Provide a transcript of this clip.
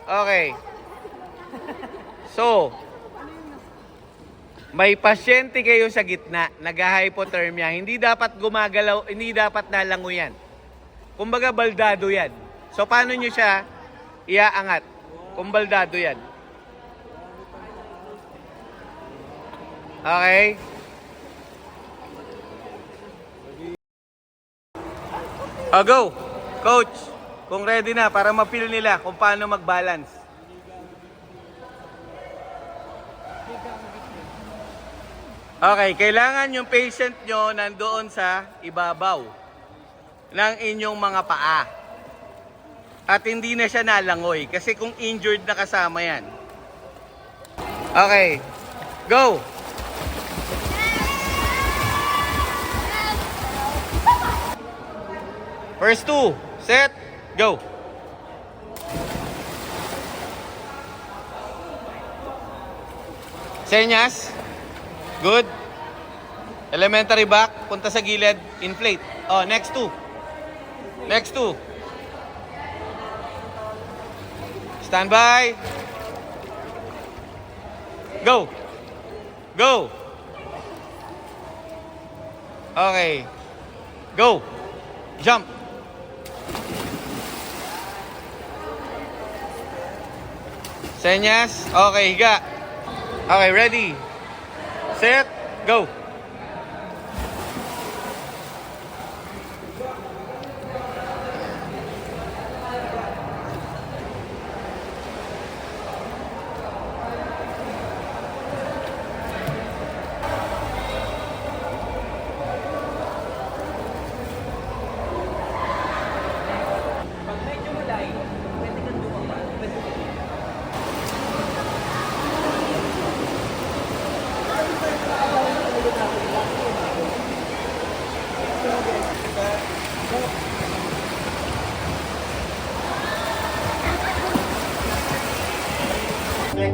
Okay. So, may pasyente kayo sa gitna, nag-hypothermia. Hindi dapat gumagalaw, hindi dapat nalanguyan. Kumbaga baldado yan. So, paano nyo siya iaangat? Kung baldado yan. Okay? Go! Coach, kung ready na para ma-feel nila kung paano mag-balance. Okay, kailangan yung patient nyo nandoon sa ibabaw ng inyong mga paa. At hindi na siya nalangoy kasi kung injured na kasama yan. Okay, go! First two, set, go! Senyas. Good. Elementary back, punta sa gilid, inflate. Oh, next two. Next two. Stand by. Go. Go. Okay. Go. Jump. Senyas. Okay, higa. Okay, ready. Set. Go. Click.